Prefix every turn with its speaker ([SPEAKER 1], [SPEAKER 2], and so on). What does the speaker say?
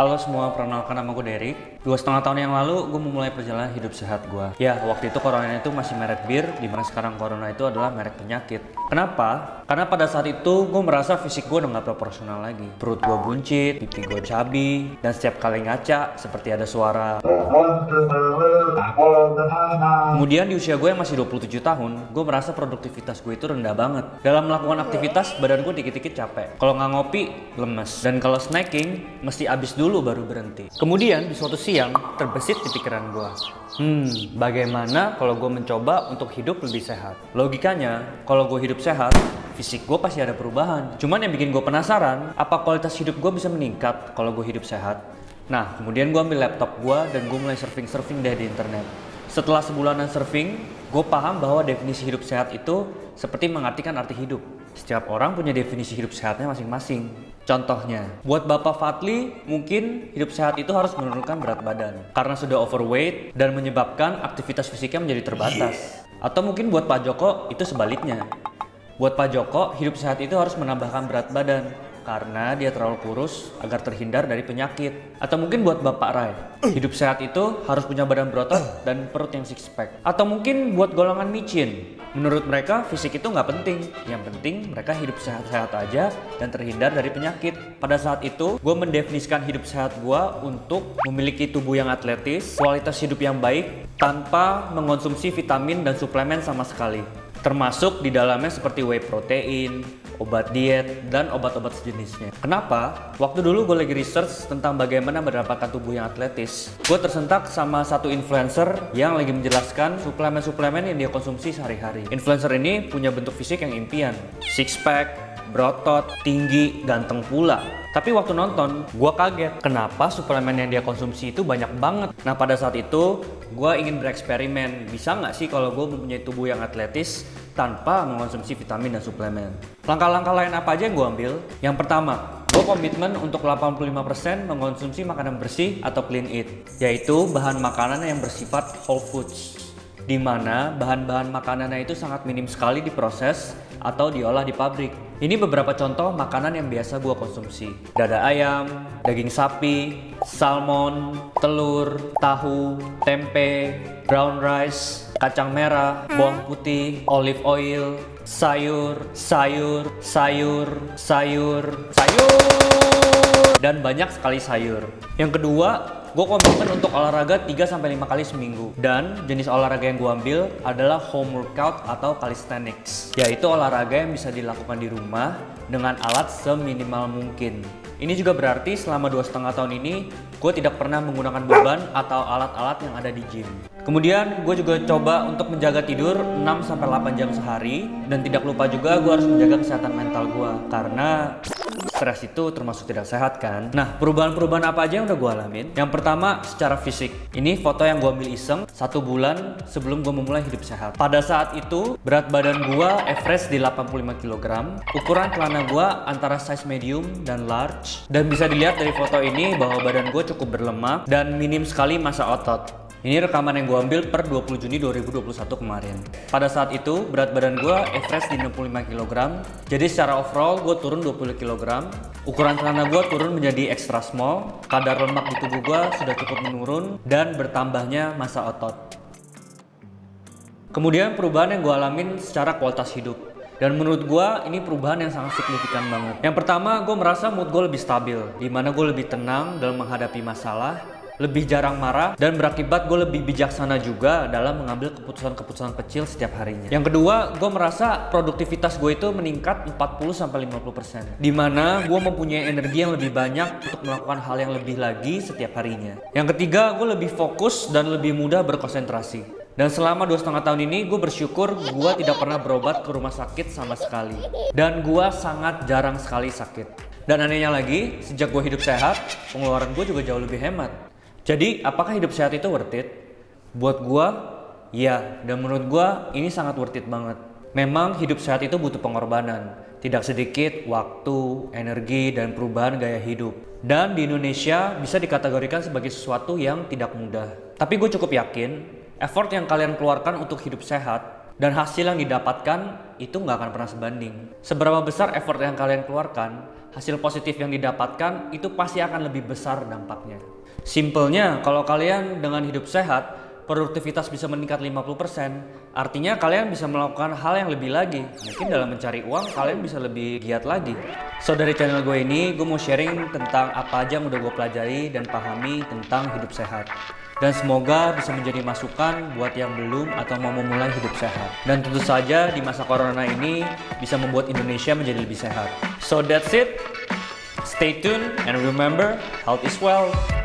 [SPEAKER 1] Halo semua, perkenalkan nama gue Derek. 2,5 tahun yang lalu gue memulai perjalanan hidup sehat gue. Ya, waktu itu corona itu masih merek bir, dimana sekarang corona itu adalah merek penyakit. Kenapa? Karena pada saat itu gue merasa fisik gue udah gak proporsional lagi. Perut gue buncit, pipi gue cabi, dan setiap kali ngaca seperti ada suara. Kemudian di usia gue yang masih 27 tahun, gue merasa produktivitas gue itu rendah banget. Dalam melakukan aktivitas, badan gue dikit-dikit capek. Kalau nggak ngopi, lemes. Dan kalau snacking, mesti abis dulu baru berhenti. Kemudian di suatu siang, terbesit di pikiran gue. Bagaimana kalau gue mencoba untuk hidup lebih sehat? Logikanya, kalau gue hidup sehat, fisik gue pasti ada perubahan. Cuman yang bikin gue penasaran, apa kualitas hidup gue bisa meningkat kalau gue hidup sehat? Nah, kemudian gue ambil laptop gue dan gue mulai surfing deh di internet. Setelah sebulanan surfing, gue paham bahwa definisi hidup sehat itu seperti mengartikan arti hidup. Setiap orang punya definisi hidup sehatnya masing-masing. Contohnya, buat Bapak Fadli, mungkin hidup sehat itu harus menurunkan berat badan karena sudah overweight dan menyebabkan aktivitas fisiknya menjadi terbatas. Atau mungkin buat Pak Joko itu sebaliknya. Buat Pak Joko, hidup sehat itu harus menambahkan berat badan karena dia terlalu kurus agar terhindar dari penyakit. Atau mungkin buat Bapak Rai, hidup sehat itu harus punya badan berotot dan perut yang six pack. Atau mungkin buat golongan micin, menurut mereka fisik itu nggak penting. Yang penting mereka hidup sehat-sehat aja dan terhindar dari penyakit. Pada saat itu, gue mendefinisikan hidup sehat gue untuk memiliki tubuh yang atletis, kualitas hidup yang baik, tanpa mengonsumsi vitamin dan suplemen sama sekali. Termasuk di dalamnya seperti whey protein, obat diet, dan obat-obat sejenisnya. Kenapa? Waktu dulu gue lagi research tentang bagaimana mendapatkan tubuh yang atletis, gue tersentak sama satu influencer yang lagi menjelaskan suplemen-suplemen yang dia konsumsi sehari-hari. Influencer ini punya bentuk fisik yang impian, six pack, berotot, tinggi, ganteng pula. Tapi waktu nonton, gue kaget kenapa suplemen yang dia konsumsi itu banyak banget. Nah, pada saat itu, gue ingin bereksperimen. Bisa nggak sih kalau gue mempunyai tubuh yang atletis tanpa mengonsumsi vitamin dan suplemen? Langkah-langkah lain apa aja yang gue ambil? Yang pertama, gue komitmen untuk 85% mengonsumsi makanan bersih atau clean eat, yaitu bahan makanan yang bersifat whole foods, di mana bahan-bahan makanannya itu sangat minim sekali diproses atau diolah di pabrik. Ini beberapa contoh makanan yang biasa gua konsumsi. Dada ayam, daging sapi, salmon, telur, tahu, tempe, brown rice, kacang merah, bawang putih, olive oil, sayur, dan banyak sekali sayur. Yang kedua, gue komitmen untuk olahraga 3-5 kali seminggu. Dan jenis olahraga yang gue ambil adalah home workout atau calisthenics, yaitu olahraga yang bisa dilakukan di rumah dengan alat seminimal mungkin. Ini juga berarti selama 2,5 tahun ini gue tidak pernah menggunakan beban atau alat-alat yang ada di gym. Kemudian gue juga coba untuk menjaga tidur 6-8 jam sehari. Dan tidak lupa juga gue harus menjaga kesehatan mental gue, karena stres itu termasuk tidak sehat kan. Nah, perubahan-perubahan apa aja yang udah gue alamin? Yang pertama, secara fisik. Ini foto yang gue ambil iseng 1 bulan sebelum gue memulai hidup sehat. Pada saat itu, berat badan gue average di 85 kg. Ukuran celana gue antara size medium dan large. Dan bisa dilihat dari foto ini bahwa badan gue cukup berlemak dan minim sekali massa otot. Ini rekaman yang gue ambil per 20 Juni 2021 kemarin. Pada saat itu, berat badan gue average di 65 kg. Jadi secara overall gue turun 20 kg. Ukuran celana gue turun menjadi extra small. Kadar lemak di tubuh gue sudah cukup menurun dan bertambahnya massa otot. Kemudian perubahan yang gue alamin secara kualitas hidup. Dan menurut gue ini perubahan yang sangat signifikan banget. Yang pertama, gue merasa mood gue lebih stabil, dimana gue lebih tenang dalam menghadapi masalah, lebih jarang marah, dan berakibat gue lebih bijaksana juga dalam mengambil keputusan-keputusan kecil setiap harinya. Yang kedua, gue merasa produktivitas gue itu meningkat 40-50%, dimana gue mempunyai energi yang lebih banyak untuk melakukan hal yang lebih lagi setiap harinya. Yang ketiga, gue lebih fokus dan lebih mudah berkonsentrasi. Dan selama 2,5 tahun ini gue bersyukur gue tidak pernah berobat ke rumah sakit sama sekali. Dan gue sangat jarang sekali sakit. Dan anehnya lagi, sejak gue hidup sehat, pengeluaran gue juga jauh lebih hemat. Jadi, apakah hidup sehat itu worth it? Buat gua, ya. Dan menurut gua, ini sangat worth it banget. Memang hidup sehat itu butuh pengorbanan. Tidak sedikit waktu, energi, dan perubahan gaya hidup. Dan di Indonesia bisa dikategorikan sebagai sesuatu yang tidak mudah. Tapi gue cukup yakin, effort yang kalian keluarkan untuk hidup sehat dan hasil yang didapatkan itu nggak akan pernah sebanding. Seberapa besar effort yang kalian keluarkan, hasil positif yang didapatkan itu pasti akan lebih besar dampaknya. Simpelnya, kalau kalian dengan hidup sehat, produktivitas bisa meningkat 50%, artinya kalian bisa melakukan hal yang lebih lagi. Mungkin dalam mencari uang, kalian bisa lebih giat lagi. So, dari channel gue ini, gue mau sharing tentang apa aja yang udah gue pelajari dan pahami tentang hidup sehat. Dan semoga bisa menjadi masukan buat yang belum atau mau memulai hidup sehat. Dan tentu saja di masa corona ini bisa membuat Indonesia menjadi lebih sehat. So that's it. Stay tuned and remember, health is wealth.